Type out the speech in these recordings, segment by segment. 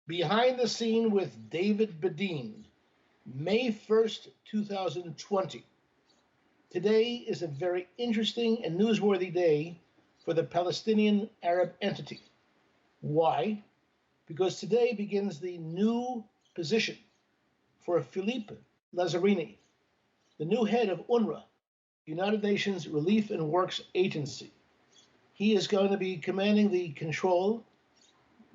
Behind the Scene with David Bedein, May 1st, 2020. Today is a very interesting and newsworthy day for the Palestinian Arab entity. Why? Because today begins the new position for Philippe Lazzarini, the new head of UNRWA, United Nations Relief and Works Agency. He is going to be commanding the control,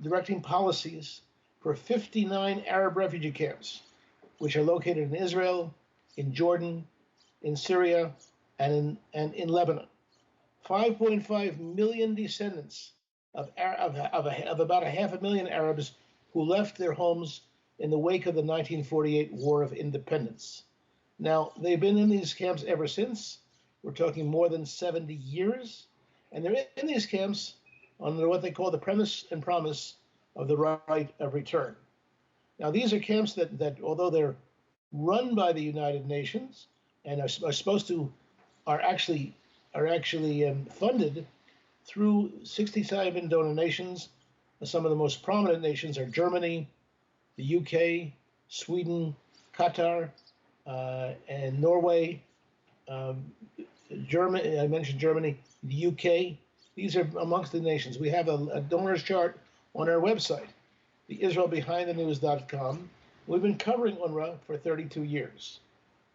directing policies for 59 Arab refugee camps, which are located in Israel, in Jordan, in Syria, and in Lebanon. 5.5 million descendants of about a half a million Arabs who left their homes in the wake of the 1948 War of Independence. Now, they've been in these camps ever since. We're talking more than 70 years. And they're in these camps under what they call the premise and promise of the right of return. Now, these are camps that although they're run by the United Nations and are actually funded through 67 donor nations. Some of the most prominent nations are Germany, the UK, Sweden, Qatar, and Norway. Germany, I mentioned Germany, the UK. These are amongst the nations. We have a donors chart on our website, the IsraelBehindTheNews.com. We've been covering UNRWA for 32 years.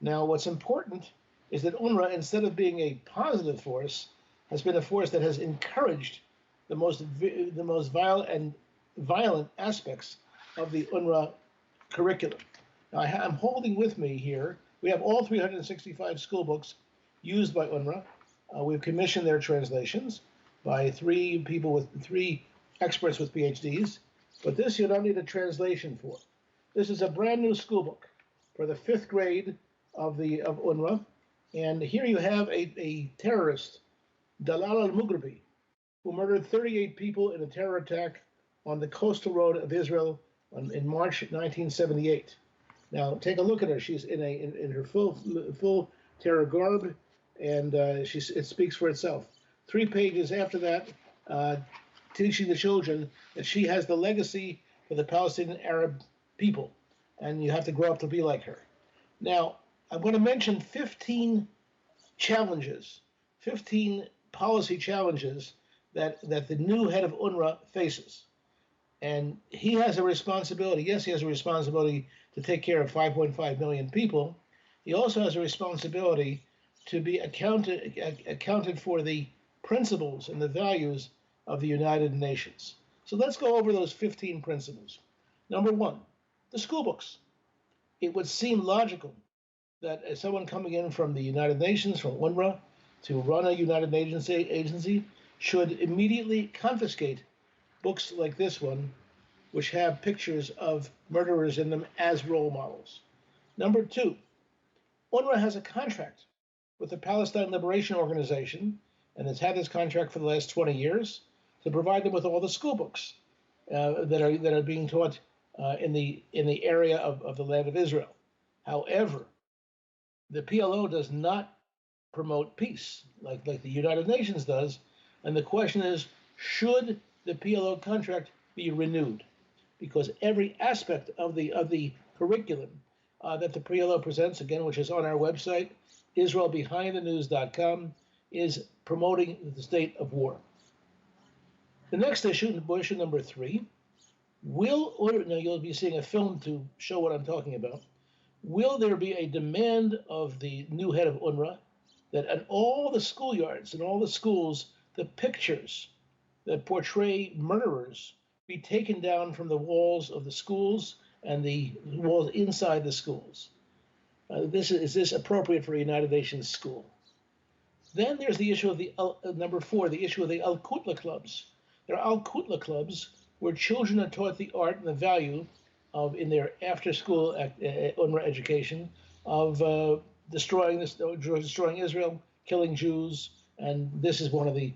Now, what's important is that UNRWA, instead of being a positive force, has been a force that has encouraged the most violent aspects of the UNRWA curriculum. Now, I'm holding with me here, we have all 365 school books used by UNRWA. We've commissioned their translations by three experts with PhDs, but this you don't need a translation for. This is a brand new school book for the 5th grade of UNRWA, and here you have a terrorist, Dalal al-Mughrabi, who murdered 38 people in a terror attack on the coastal road of Israel in March 1978. Now, take a look at her. She's in her full terror garb, and it speaks for itself. 3 pages after that, teaching the children that she has the legacy for the Palestinian Arab people, and you have to grow up to be like her. Now, I'm going to mention 15 challenges, 15 policy challenges that the new head of UNRWA faces. And he has a responsibility. Yes, he has a responsibility to take care of 5.5 million people. He also has a responsibility to be accounted for the principles and the values of the United Nations. So let's go over those 15 principles. Number 1, the school books. It would seem logical that as someone coming in from the United Nations, from UNRWA, to run a United Nations agency should immediately confiscate books like this one, which have pictures of murderers in them as role models. Number 2, UNRWA has a contract with the Palestine Liberation Organization, and has had this contract for the last 20 years, to provide them with all the school books that are being taught in the area of the land of Israel. However, the PLO does not promote peace like the United Nations does, and the question is, should the PLO contract be renewed? Because every aspect of the curriculum that the PLO presents, again, which is on our website, IsraelBehindTheNews.com, is promoting the state of war. The next issue number 3, now you'll be seeing a film to show what I'm talking about. Will there be a demand of the new head of UNRWA that at all the schoolyards and all the schools, the pictures that portray murderers be taken down from the walls of the schools and the walls inside the schools? Is this appropriate for a United Nations school? Then there's the issue of number 4, the issue of the Al-Qutla clubs. There are Al-Qutla clubs where children are taught the art and the value of, in their after-school UNRWA education, of destroying Israel, killing Jews, and this is one of the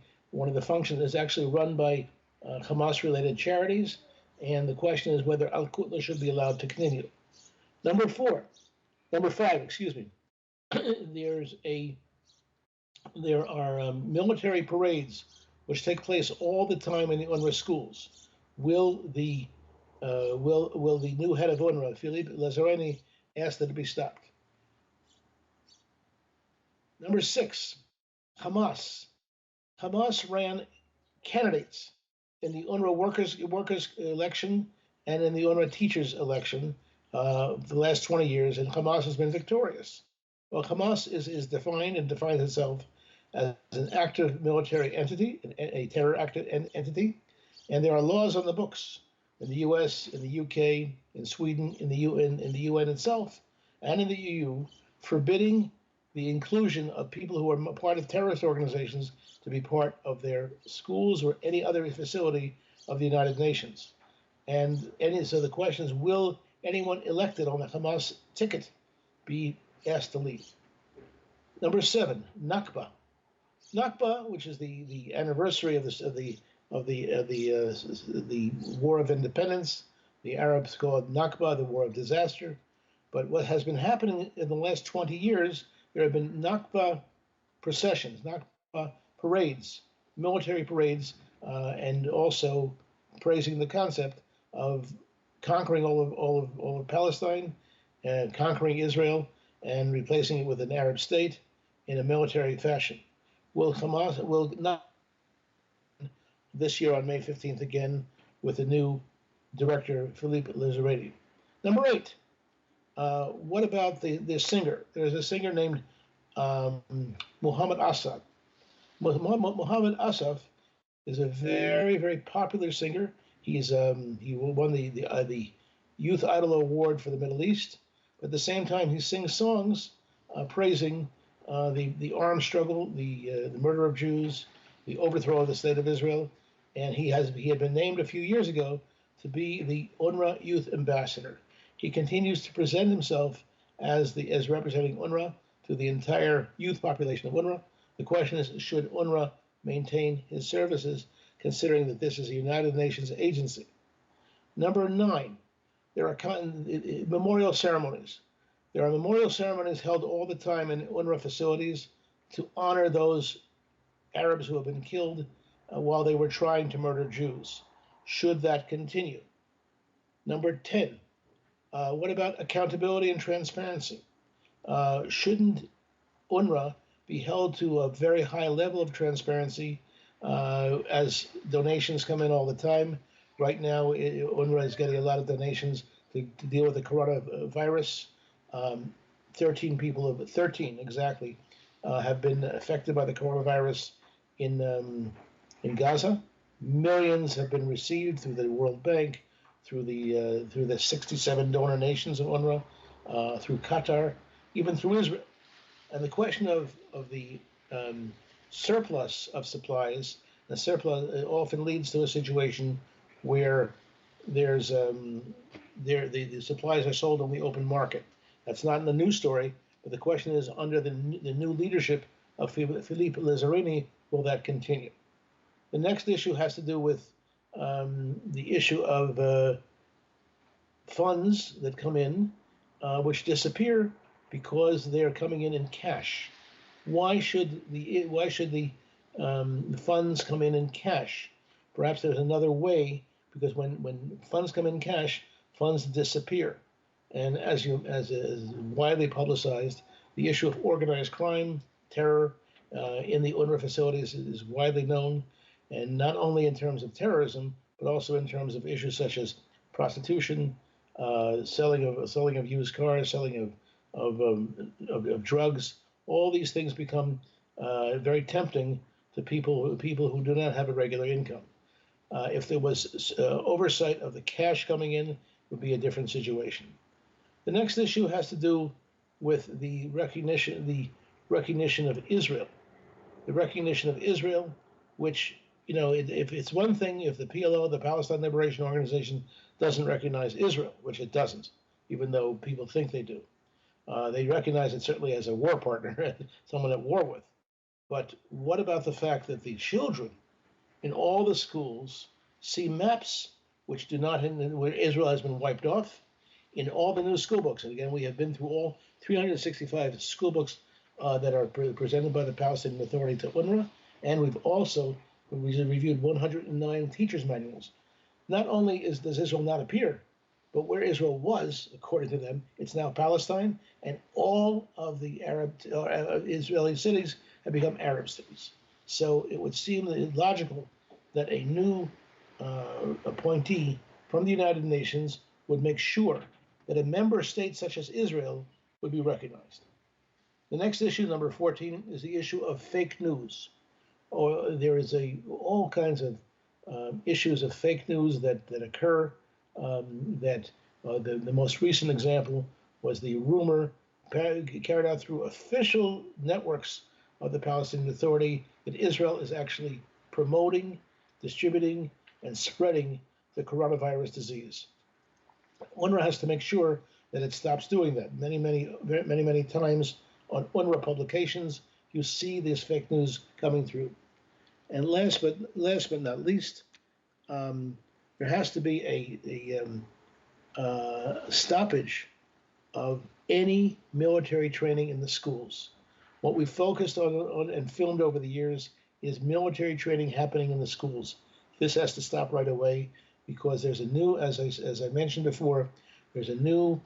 functions that's actually run by Hamas-related charities. And the question is whether Al-Qutla should be allowed to continue. Number 5, excuse me. There are military parades which take place all the time in the UNRWA schools. Will the will the new head of UNRWA, Philippe Lazzarini, ask that it be stopped? Number 6, Hamas. Hamas ran candidates in the UNRWA workers election and in the UNRWA teachers election for the last 20 years, and Hamas has been victorious. Well, Hamas is defined and defines itself as an active military entity, a terror active entity, and there are laws on the books in the U.S., in the U.K., in Sweden, in the UN itself, and in the EU, forbidding the inclusion of people who are part of terrorist organizations to be part of their schools or any other facility of the United Nations. So the question is, will anyone elected on the Hamas ticket be asked to leave? Number 7, Nakba. Nakba, which is the anniversary of the War of Independence. The Arabs call it Nakba, the War of Disaster. But what has been happening in the last 20 years, there have been Nakba processions, Nakba parades, military parades, and also praising the concept of conquering all of Palestine, and conquering Israel, and replacing it with an Arab state in a military fashion. Will not this year on May 15th again with the new director, Philippe Lazzarini. Number 8, what about the singer? There's a singer named Muhammad Asaf. Muhammad Asaf is a very, very popular singer. He won the Youth Idol Award for the Middle East. But at the same time, he sings songs praising the armed struggle, the murder of Jews, the overthrow of the state of Israel, and he had been named a few years ago to be the UNRWA Youth Ambassador. He continues to present himself as representing UNRWA to the entire youth population of UNRWA. The question is, should UNRWA maintain his services, considering that this is a United Nations agency? Number 9, there are memorial ceremonies. There are memorial ceremonies held all the time in UNRWA facilities to honor those Arabs who have been killed while they were trying to murder Jews. Should that continue? Number 10, what about accountability and transparency? Shouldn't UNRWA be held to a very high level of transparency as donations come in all the time? Right now, UNRWA is getting a lot of donations to deal with the coronavirus. 13 exactly have been affected by the coronavirus in Gaza. Millions have been received through the World Bank, through the 67 donor nations of UNRWA, through Qatar, even through Israel. And the question of the surplus of supplies, the surplus often leads to a situation where there's the supplies are sold on the open market. That's not in the news story, but the question is, under the new leadership of Philippe Lazzarini, will that continue? The next issue has to do with the issue of funds that come in, which disappear because they're coming in cash. Why should the funds come in cash? Perhaps there's another way, because when funds come in cash, funds disappear. And as is widely publicized, the issue of organized crime, terror in the UNRWA facilities is widely known, and not only in terms of terrorism, but also in terms of issues such as prostitution, selling of used cars, selling of drugs. All these things become very tempting to people who do not have a regular income. If there was oversight of the cash coming in, it would be a different situation. The next issue has to do with the recognition of Israel. The recognition of Israel, which, if it's one thing if the PLO, the Palestine Liberation Organization, doesn't recognize Israel, which it doesn't, even though people think they do. They recognize it certainly as a war partner, someone at war with. But what about the fact that the children in all the schools see maps which do not, where Israel has been wiped off, in all the new school books? And again, we have been through all 365 school books that are presented by the Palestinian Authority to UNRWA, and we've reviewed 109 teachers' manuals. Not only does Israel not appear, but where Israel was, according to them, it's now Palestine, and all of the Israeli cities have become Arab cities. So it would seem logical that a new appointee from the United Nations would make sure that a member state such as Israel would be recognized. The next issue, number 14, is the issue of fake news. Or there is all kinds of issues of fake news that occur. The most recent example was the rumor carried out through official networks of the Palestinian Authority that Israel is actually promoting, distributing, and spreading the coronavirus disease. UNRWA has to make sure that it stops doing that. Many times on UNRWA publications, you see this fake news coming through. And last but not least, there has to be a stoppage of any military training in the schools. What we focused on and filmed over the years is military training happening in the schools. This has to stop right away because there's a new, as I mentioned before, there's a new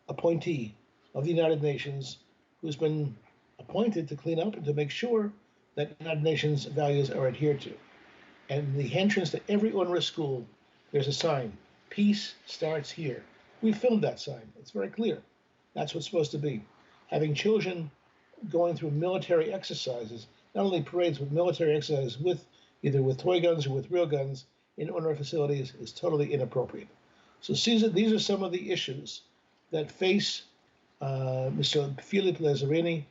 appointee of the United Nations who's been appointed to clean up and to make sure that United Nations values are adhered to. And the entrance to every UNRWA school, there's a sign, peace starts here. We filmed that sign, it's very clear. That's what's supposed to be. Having children going through military exercises, not only parades, but military exercises either with toy guns or with real guns in UNRWA facilities is totally inappropriate. So these are some of the issues that face Mr. Philippe Lazzarini,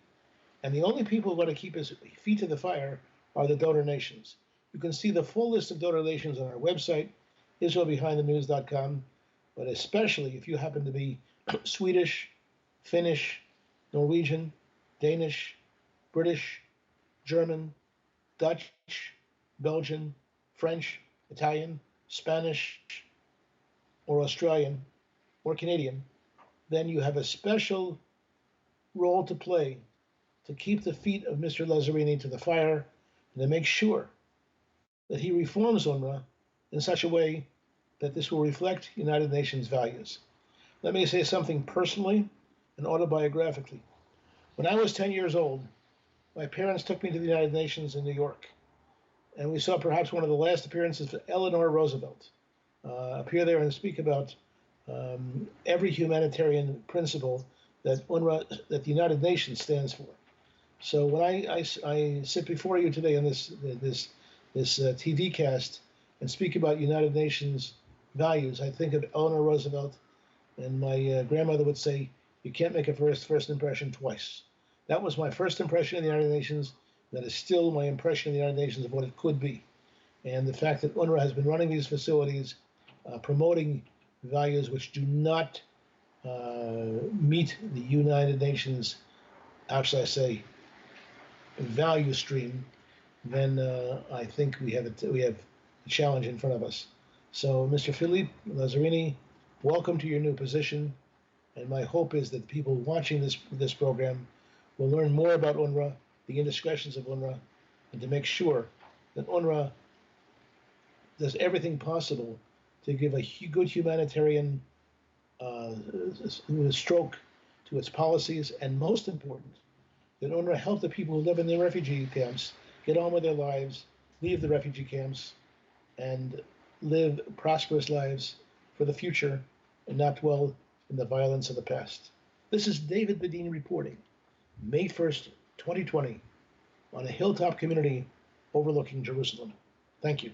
and the only people who are going to keep his feet to the fire are the donor nations. You can see the full list of donor nations on our website, IsraelBehindTheNews.com, but especially if you happen to be Swedish, Finnish, Norwegian, Danish, British, German, Dutch, Belgian, French, Italian, Spanish, or Australian, or Canadian, then you have a special role to play to keep the feet of Mr. Lazzarini to the fire and to make sure that he reforms UNRWA in such a way that this will reflect United Nations values. Let me say something personally and autobiographically. When I was 10 years old, my parents took me to the United Nations in New York, and we saw perhaps one of the last appearances of Eleanor Roosevelt appear there and speak about every humanitarian principle that that the United Nations stands for. So when I sit before you today on this TV cast and speak about United Nations values, I think of Eleanor Roosevelt, and my grandmother would say, "You can't make a first impression twice." That was my first impression of the United Nations. That is still my impression of the United Nations of what it could be. And the fact that UNRWA has been running these facilities, promoting values which do not meet the United Nations, how should I say, value stream, then I think we have a challenge in front of us. So, Mr. Philippe Lazzarini, welcome to your new position. And my hope is that people watching this program will learn more about UNRWA, the indiscretions of UNRWA, and to make sure that UNRWA does everything possible to give a good humanitarian stroke to its policies, and most important, that UNRWA help the people who live in the refugee camps get on with their lives, leave the refugee camps, and live prosperous lives for the future and not dwell in the violence of the past. This is David Bedein reporting, May 1st, 2020, on a hilltop community overlooking Jerusalem. Thank you.